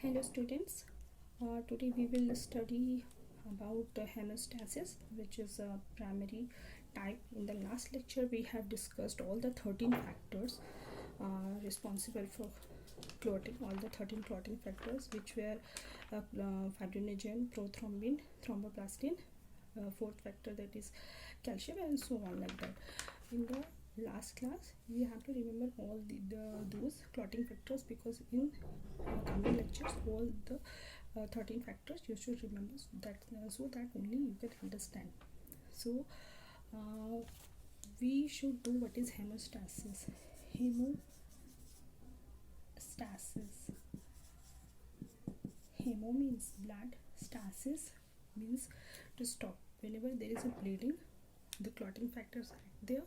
Hello students, today we will study about hemostasis, which is a primary type. In the last lecture we have discussed all the 13 factors responsible for clotting, all the 13 clotting factors, which were fibrinogen, prothrombin, thromboplastin, fourth factor that is calcium, and so on like that. In the last class we have to remember all those clotting factors, because in coming lectures all the 13 factors you should remember, so that only you can understand. So we should do what is hemostasis. Hemo means blood, stasis means to stop. Whenever there is a bleeding, the clotting factors are there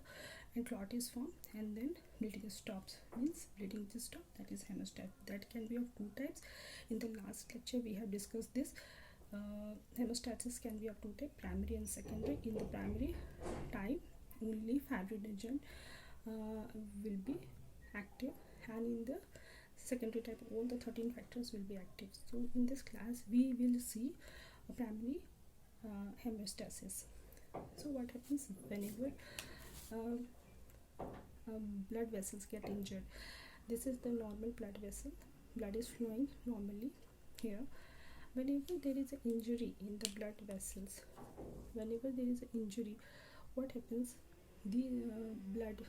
and clot is formed, and then bleeding stops, means bleeding is stopped, that is hemostasis. That can be of two types. In the last lecture we have discussed this. Hemostasis can be of two types, primary and secondary. In the primary type only fibrinogen will be active, and in the secondary type all the 13 factors will be active. So in this class we will see a primary hemostasis. So what happens whenever blood vessels get injured? This is the normal blood vessel, blood is flowing normally here. Whenever there is an injury in the blood vessels, what happens? The blood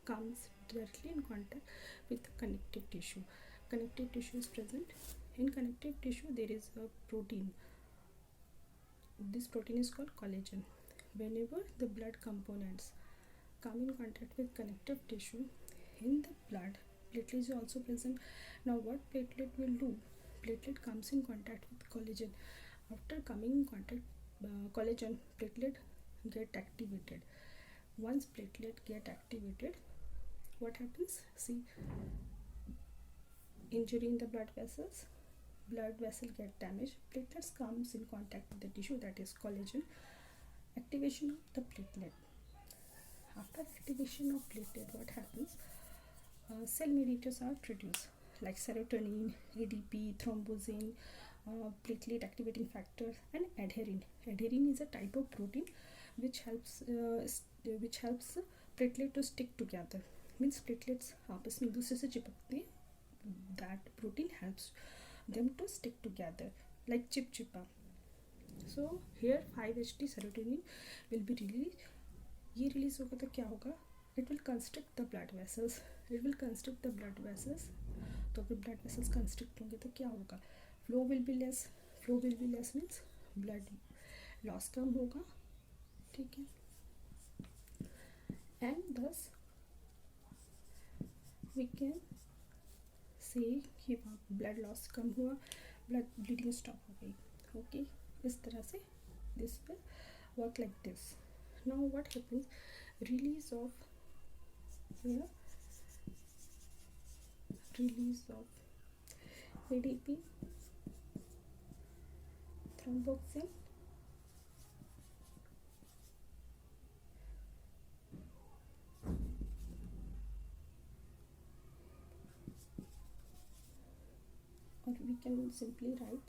comes directly in contact with the connective tissue. Connective tissue is present. In connective tissue there is a protein. This protein is called collagen. Whenever the blood components come in contact with connective tissue in the blood, platelet is also present. Now what platelet will do? Platelet comes in contact with collagen. After coming in contact collagen, platelet get activated. Once platelet get activated, what happens? See, injury in the blood vessels, blood vessel get damaged, platelets comes in contact with the tissue, that is collagen. Activation of the platelet. After activation of platelet, what happens? Cell mediators are produced like serotonin, ADP, thrombosin, platelet activating factor, and adherin. Adherin is a type of protein which helps platelet to stick together. Means platelets आपस में एक दूसरे से चिपकते हैं. That protein helps them to stick together like चिपचिपा. So here 5-HT serotonin will be released. ये release होगा तो क्या होगा? It will constrict the blood vessels. तो अगर blood vessels constrict होंगे तो क्या होगा? Flow will be less means blood loss कम होगा, ठीक है. And thus we can say कि blood loss कम हुआ, blood bleeding stop हो गई. Okay, इस तरह से this will work like this. Now what happens? Release of ADP, thromboxane, or we can simply write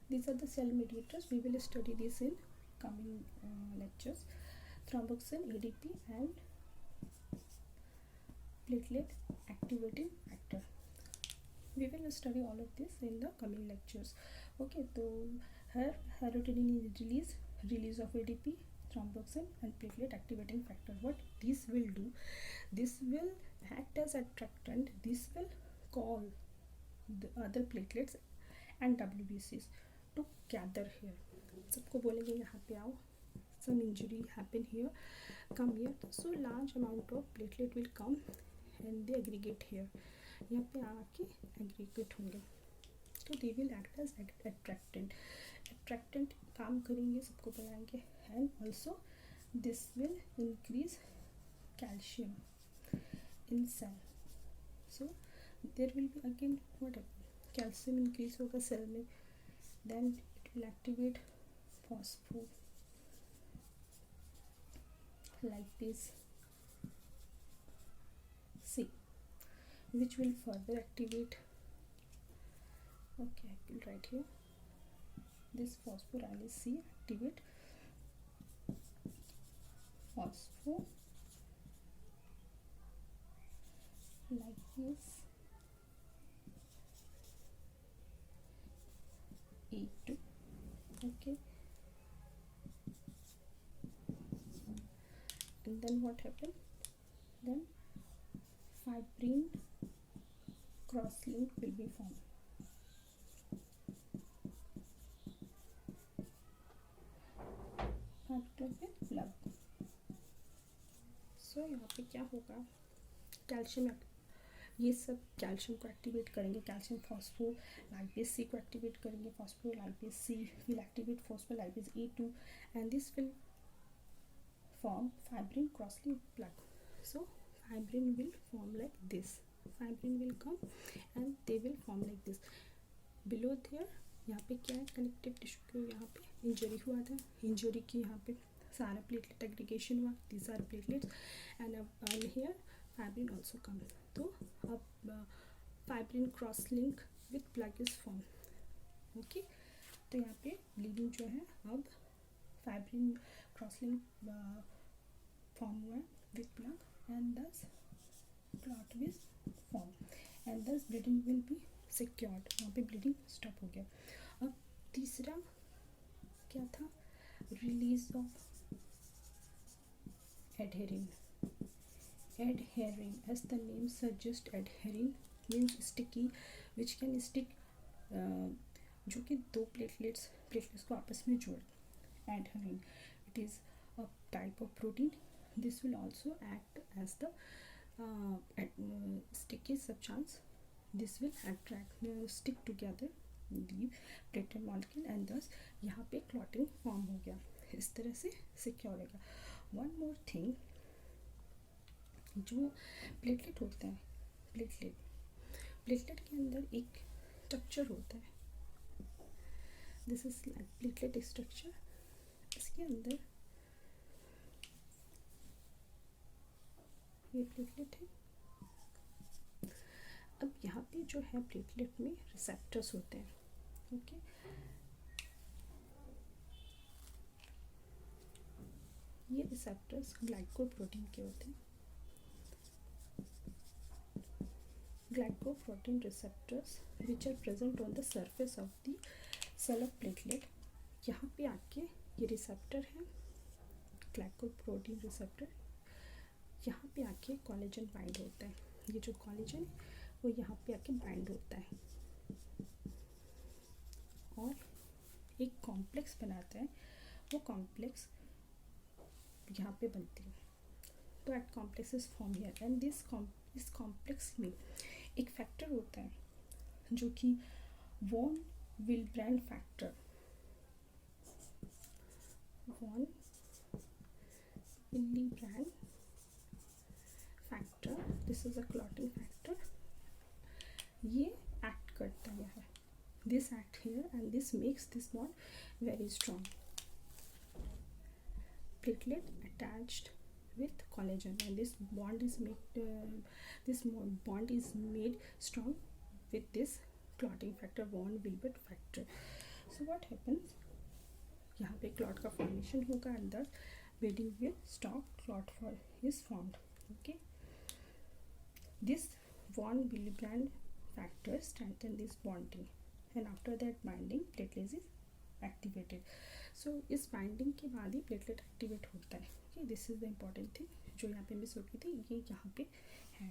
these are the cell mediators. We will study this in coming lectures. Thromboxane, ADP, and platelet activating factor. We will study all of this in the coming lectures. Okay, so here serotonin is release of ADP, thromboxane, and platelet activating factor. What this will do? This will act as attractant. This will call the other platelets and WBCs to gather here. सबको बोलेंगे यहाँ पे आओ. Some injury happen here, come here. So large amount of platelet will come and they aggregate here. यहाँ पे आके aggregate होंगे. तो they will act as attractant. Attractant काम करेंगे, सबको बुलाएंगे, and also this will increase calcium in cell. So there will be again what happen? Calcium increase होगा cell में, then it will activate phospholipase C. which will further activate. Okay, I will write here. This phospholipase C activate phospholipase E2. Okay, and then what happened? Then fibrin cross-link will be formed. After with plug. So यहाँ पे क्या होगा, calcium, ये सब calcium को activate करेंगे, calcium phospholipase सी को activate करेंगे, phospholipase C will activate phospholipase E2 and this will form fibrin cross-link plug. So fibrin will form like this, fibrin will come and they will form like this. Below there यहाँ पे क्या है, connective tissue को यहाँ पे injury हुआ था, injury की यहाँ पे सारा प्लेटलेट एग्रीगेशन हुआ, these are platelets and here fibrin also come. तो अब fibrin cross link with plug is form. Okay, तो यहाँ पे ब्लीडिंग जो है, अब फाइब्रिन क्रॉस लिंक फॉर्म हुआ with plug and this clot will form and this bleeding will be secured. वहाँ पे ब्लीडिंग स्टॉप हो गया. अब तीसरा क्या था, release of adherin. Adherin, as the name suggests, adherin means sticky, which can stick, जो कि दो प्लेटलेट्स को आपस में जोड़. Adherin, it is a type of protein. This will also act as the sticky substance. This will attract, stick together the platelet molecule and thus यहाँ पे clotting form हो गया. इस तरह से सिक्योर होगा. वन मोर थिंग, जो platelet होता है, प्लेटलेट के अंदर एक स्ट्रक्चर होता है, this is like platelet structure. इसके अंदर ये प्लेटलेट है. अब यहाँ पे जो है प्लेटलेट में रिसेप्टर्स होते हैं. ओके, ये रिसेप्टर्स ग्लाइकोप्रोटीन के होते हैं. Glycoprotein receptors which are present on the surface of the cell of platelet. यहाँ पे आके ये रिसेप्टर है, ग्लाइकोप्रोटीन रिसेप्टर. यहाँ पे आके कोलेजन बाइंड होता है. ये जो कोलेजन वो यहाँ पे आके बाइंड होता है और एक कॉम्प्लेक्स बनाता है. वो कॉम्प्लेक्स यहाँ पे बनती है. तो at complex is form here and इस कॉम्प्लेक्स में एक फैक्टर होता है जो कि von Willebrand factor, von Willebrand factor, this is a clotting factor. ये एक्ट करता है, this act here and this makes this bond very strong. Platelet attached with collagen and this bond is made strong with this clotting factor, von Willebrand factor. So what happens, यहाँ पे clot का formation होगा and the bleeding will stop, clot is formed. Okay, this von Willebrand factor strengthen this bonding and after that binding platelet is activated. So इस binding के बाद ही platelet activate होता है. Okay, this is the important thing जो यहाँ पे miss हो गई थी, ये यहाँ पे है.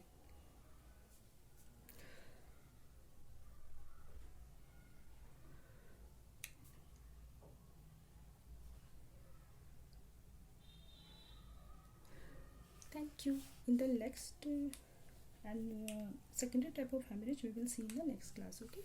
Thank you. In the next and secondary type of hemorrhage we will see in the next class. Okay.